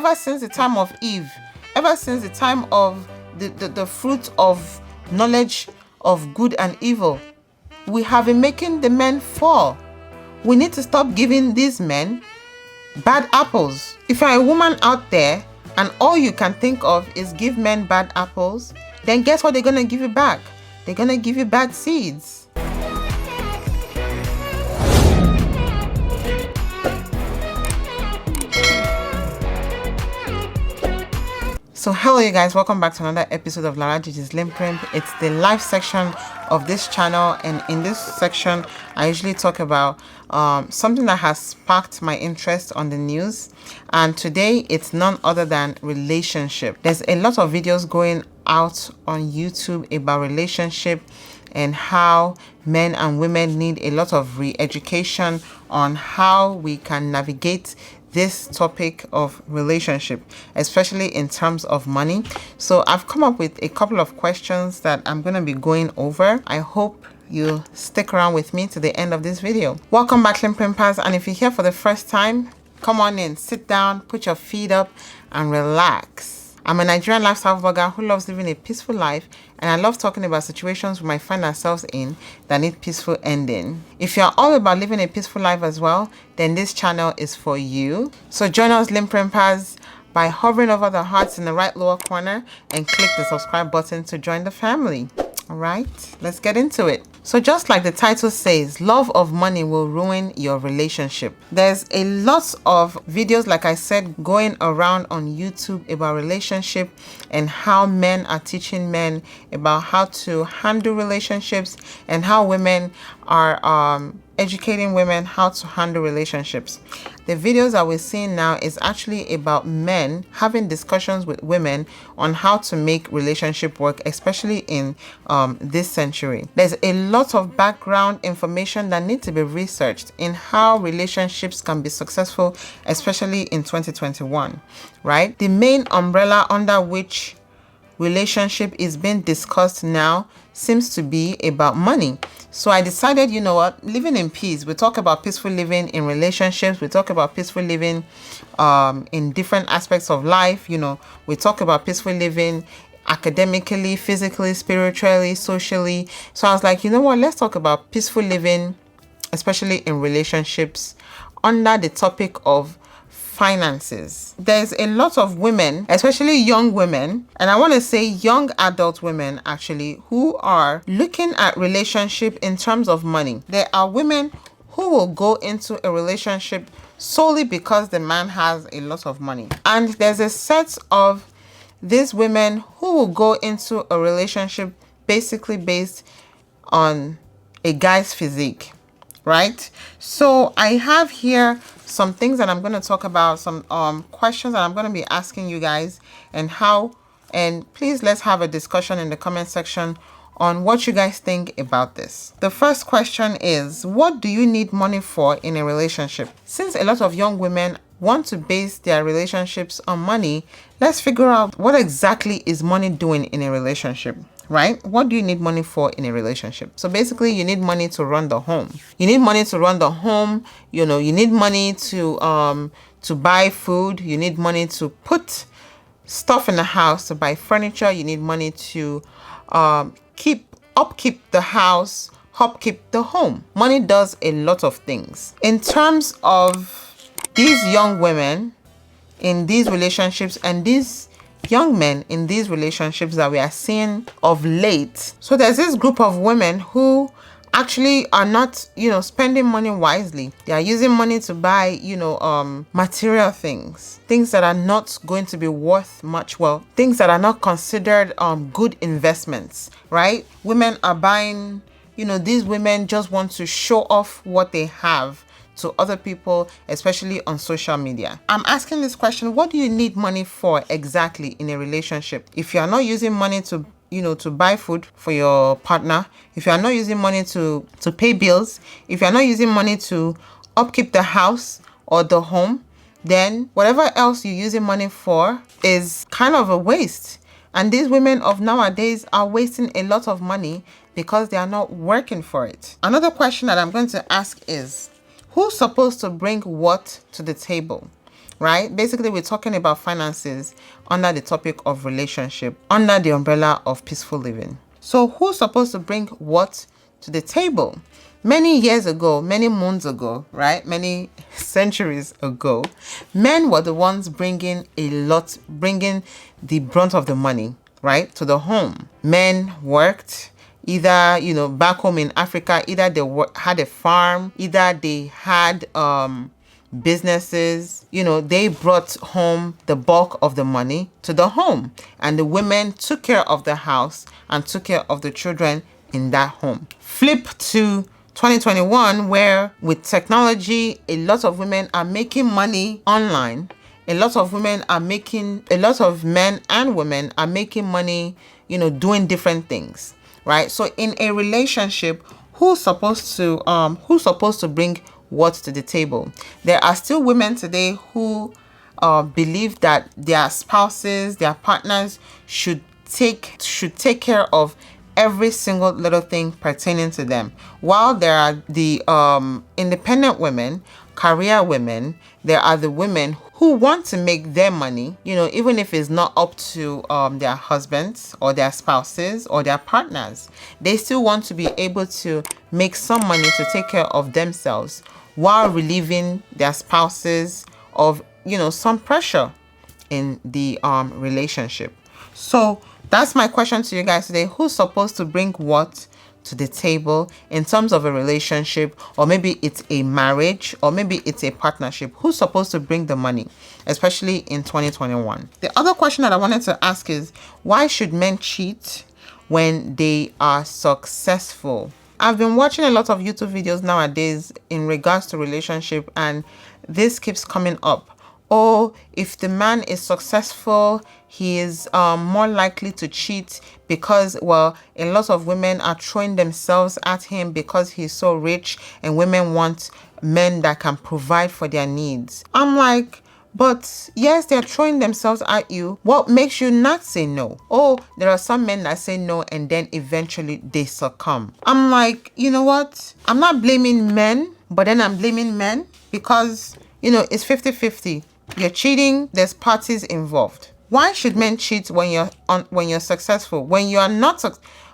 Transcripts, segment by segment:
ever since the time of Eve, ever since the time of the fruit of knowledge of good and evil, we have been making the men fall. We need to stop giving these men bad apples. If you're a woman out there and all you can think of is give men bad apples, then guess what they're going to give you back? They're going to give you bad seeds. So hello you guys, welcome back to another episode of Laraddijis LinPRinP. It's the live section of this channel, and in this section I usually talk about something that has sparked my interest on the news, and today it's none other than relationship. There's a lot of videos going out on YouTube about relationship and how men and women need a lot of re-education on how we can navigate this topic of relationship, especially in terms of money. So I've come up with a couple of questions that I'm going to be going over. I hope you stick around with me to the end of this video. Welcome back, LinPRinPers, and if you're here for the first time, come on in, sit down, put your feet up and relax. I'm a Nigerian lifestyle vlogger who loves living a peaceful life, and I love talking about situations we might find ourselves in that need peaceful ending. If you're all about living a peaceful life as well, then this channel is for you. So join us, LinPRinPers, by hovering over the hearts in the right lower corner and click the subscribe button to join the family. All right, let's get into it. So just like the title says, love of money will ruin your relationship. There's a lot of videos, like I said, going around on YouTube about relationship and how men are teaching men about how to handle relationships, and how women are educating women how to handle relationships. The videos that we're seeing now is actually about men having discussions with women on how to make relationship work, especially in this century. There's a lot of background information that needs to be researched in how relationships can be successful, especially in 2021, right? The main umbrella under which relationship is being discussed now seems to be about money. So I decided, you know what, living in peace. We talk about peaceful living in relationships. We talk about peaceful living in different aspects of life. You know, we talk about peaceful living academically, physically, spiritually, socially. So I was like, you know what, let's talk about peaceful living, especially in relationships, under the topic of finances. There's a lot of women, especially young women, and I want to say young adult women actually, who are looking at relationship in terms of money. There are women who will go into a relationship solely because the man has a lot of money. And there's a set of these women who will go into a relationship basically based on a guy's physique, right? So I have here some things that I'm going to talk about, some questions that I'm going to be asking you guys, and please let's have a discussion in the comment section on what you guys think about this. The first question is, what do you need money for in a relationship? Since a lot of young women want to base their relationships on money, let's figure out what exactly is money doing in a relationship. Right? What do you need money for in a relationship? So basically, you need money to run the home. You need money to run the home. You know, you need money to buy food. You need money to put stuff in the house, to buy furniture. You need money to upkeep the house, upkeep the home. Money does a lot of things. In terms of these young women in these relationships and these young men in these relationships that we are seeing of late. So there's this group of women who actually are not, you know, spending money wisely. They are using money to buy, you know, material things that are not going to be worth much. Well, things that are not considered good investments, right? Women are buying, you know, these women just want to show off what they have to other people, especially on social media. I'm asking this question, what do you need money for exactly in a relationship? If you are not using money to, you know, to buy food for your partner, if you are not using money to pay bills, if you are not using money to upkeep the house or the home, then whatever else you're using money for is kind of a waste. And these women of nowadays are wasting a lot of money because they are not working for it. Another question that I'm going to ask is, who's supposed to bring what to the table? right? Basically, we're talking about finances under the topic of relationship, under the umbrella of peaceful living. So who's supposed to bring what to the table? Many years ago, many moons ago, right? Many centuries ago, men were the ones bringing the brunt of the money, right, to the home. Men worked either, back home in Africa, either they had a farm, either they had businesses. They brought home the bulk of the money to the home, and the women took care of the house and took care of the children in that home. Flip to 2021, where with technology, a lot of women are making money online. A lot of men and women are making money, doing different things, right? So in a relationship, who's supposed to bring what to the table? There are still women today who believe that their spouses, their partners should take care of every single little thing pertaining to them. While there are the independent women, career women, there are the women who want to make their money, even if it's not up to their husbands or their spouses or their partners. They still want to be able to make some money to take care of themselves while relieving their spouses of, some pressure in the relationship. So that's my question to you guys today. Who's supposed to bring what to the table in terms of a relationship, or maybe it's a marriage, or maybe it's a partnership? Who's supposed to bring the money, especially in 2021? The other question that I wanted to ask is, why should men cheat when they are successful? I've been watching a lot of YouTube videos nowadays in regards to relationship, and this keeps coming up. Oh, if the man is successful, he is more likely to cheat because, well, a lot of women are throwing themselves at him because he's so rich, and women want men that can provide for their needs. I'm like, but yes, they're throwing themselves at you. What makes you not say no? Oh, there are some men that say no and then eventually they succumb. I'm like, you know what? I'm not blaming men, but then I'm blaming men because, it's 50-50. You're cheating, there's parties involved. Why should men cheat when you're successful? When you are not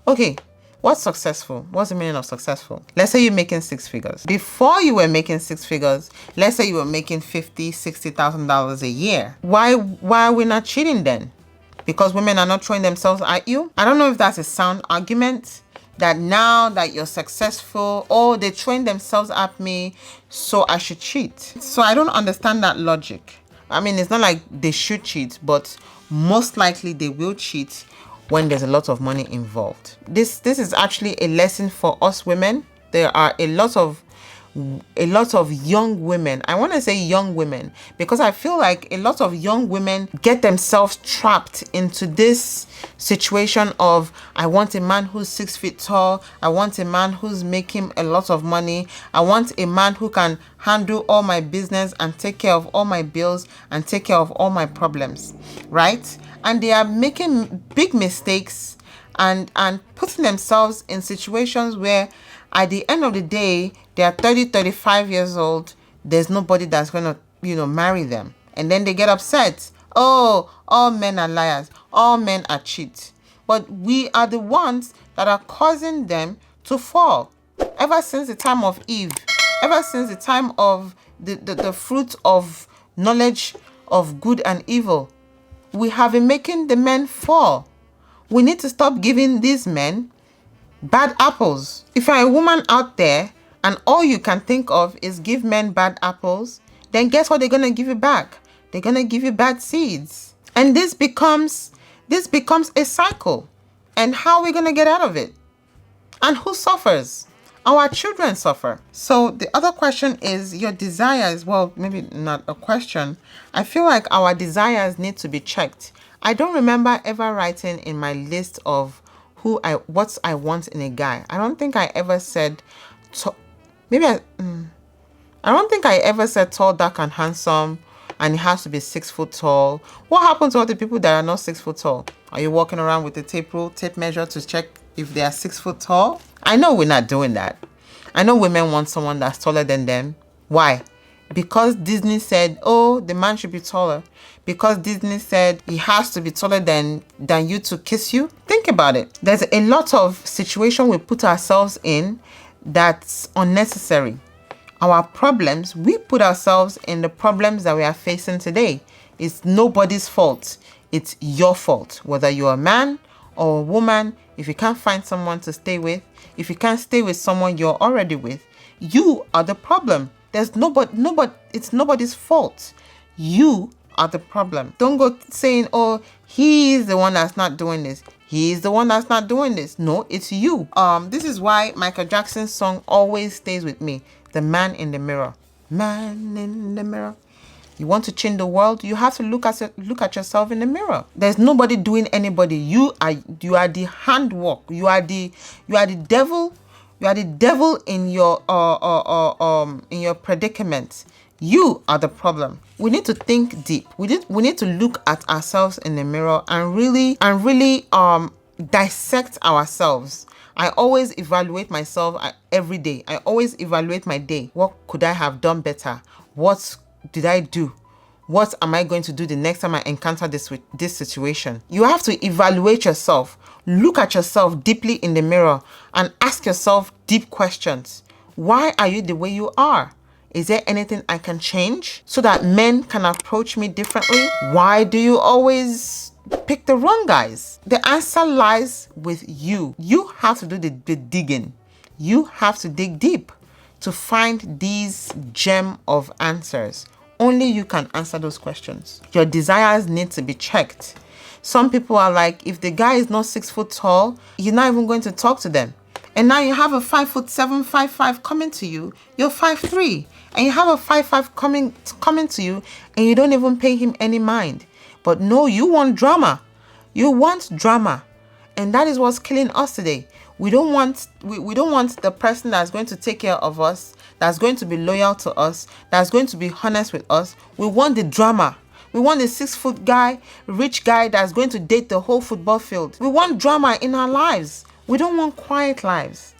okay, what's successful? What's the meaning of successful? Let's say you're making 6 figures. Before you were making 6 figures, let's say you were making $50,000-$60,000 a year. Why are we not cheating then? Because women are not throwing themselves at you? I don't know if that's a sound argument, that now that you're successful, oh, they're throwing themselves at me, so I should cheat. So I don't understand that logic. I mean, it's not like they should cheat, but most likely they will cheat when there's a lot of money involved. This is actually a lesson for us women. There are a lot of young women. I want to say young women because I feel like a lot of young women get themselves trapped into this situation of, I want a man who's 6 feet tall. I want a man who's making a lot of money. I want a man who can handle all my business and take care of all my bills and take care of all my problems, right? And they are making big mistakes and putting themselves in situations where at the end of the day, they are 30-35 years old. There's nobody that's going to, marry them. And then they get upset. Oh, all men are liars. All men are cheats. But we are the ones that are causing them to fall. Ever since the time of Eve, ever since the time of the fruit of knowledge of good and evil, we have been making the men fall. We need to stop giving these men bad apples. If you're a woman out there and all you can think of is give men bad apples, then guess what they're going to give you back? They're going to give you bad seeds. And this becomes a cycle. And how are we going to get out of it? And who suffers? Our children suffer. So the other question is your desires. Well, maybe not a question. I feel like our desires need to be checked. I don't remember ever writing in my list of what I want in a guy. I don't think I ever said, I don't think I ever said tall, dark, and handsome, and it has to be 6 foot tall. What happens to all the people that are not 6 foot tall? Are you walking around with a tape measure to check if they are 6 foot tall? I know we're not doing that. I know women want someone that's taller than them. Why? Because Disney said, oh, the man should be taller. Because Disney said he has to be taller than you to kiss you. Think about it. There's a lot of situation we put ourselves in that's unnecessary. Our problems, we put ourselves in the problems that we are facing today. It's nobody's fault. It's your fault. Whether you're a man or a woman, if you can't find someone to stay with, if you can't stay with someone you're already with, you are the problem. There's nobody, it's nobody's fault. You are the problem. Don't go saying, oh, he's the one that's not doing this. He's the one that's not doing this. No, it's you. This is why Michael Jackson's song always stays with me. The Man in the Mirror. Man in the mirror. You want to change the world, you have to look at yourself in the mirror. There's nobody doing anybody. You are the handwork. You are the devil. You are the devil in your predicament. You are the problem. We need to think deep. We need to look at ourselves in the mirror and really dissect ourselves. I always evaluate myself every day. I always evaluate my day. What could I have done better? What did I do? What am I going to do the next time I encounter this situation? You have to evaluate yourself. Look at yourself deeply in the mirror and ask yourself deep questions. Why are you the way you are? Is there anything I can change so that men can approach me differently? Why do you always pick the wrong guys? The answer lies with you. You have to do the digging. You have to dig deep to find these gem of answers. Only you can answer those questions. Your desires need to be checked. Some people are like, if the guy is not 6 foot tall, you're not even going to talk to them. And now you have a 5'7", 5'5" coming to you. You're 5'3", and you have a 5'5" coming to you, and you don't even pay him any mind. But no, you want drama. You want drama, and that is what's killing us today. We don't want the person that's going to take care of us, that's going to be loyal to us, that's going to be honest with us. We want the drama. We want a 6 foot guy, rich guy that's going to date the whole football field. We want drama in our lives. We don't want quiet lives.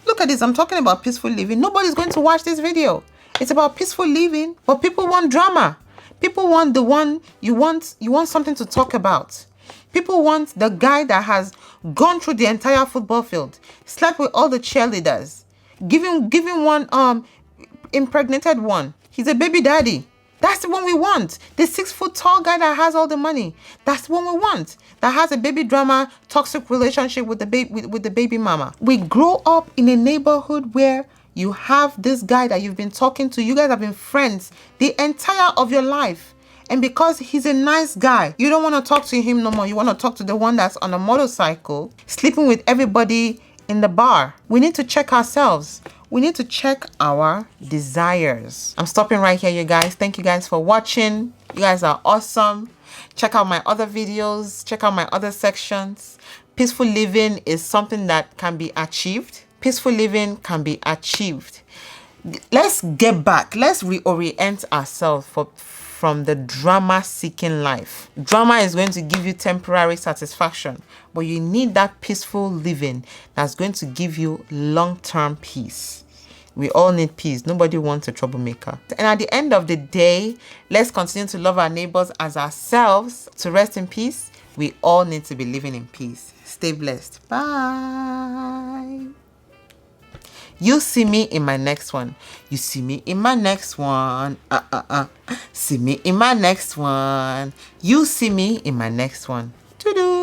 Look at this. I'm talking about peaceful living. Nobody's going to watch this video. It's about peaceful living, but people want drama. People want the one you want something to talk about. People want the guy that has gone through the entire football field, slept with all the cheerleaders, giving one impregnated one. He's a baby daddy. That's the one we want. The 6 foot tall guy that has all the money. That's the one we want. That has a baby drama, toxic relationship with the baby mama. We grow up in a neighborhood where you have this guy that you've been talking to. You guys have been friends the entire of your life. And because he's a nice guy, you don't want to talk to him no more. You want to talk to the one that's on a motorcycle, sleeping with everybody in the bar. We need to check ourselves. We need to check our desires. I'm stopping right here, you guys. Thank you guys for watching. You guys are awesome. Check out my other videos. Check out my other sections. Peaceful living is something that can be achieved. Peaceful living can be achieved. Let's get back. Let's reorient ourselves from the drama-seeking life. Drama is going to give you temporary satisfaction, but you need that peaceful living that's going to give you long-term peace. We all need peace. Nobody wants a troublemaker. And at the end of the day, let's continue to love our neighbors as ourselves. To rest in peace, we all need to be living in peace. Stay blessed. Bye. You see me in my next one. You see me in my next one. See me in my next one. You see me in my next one. Doo-doo.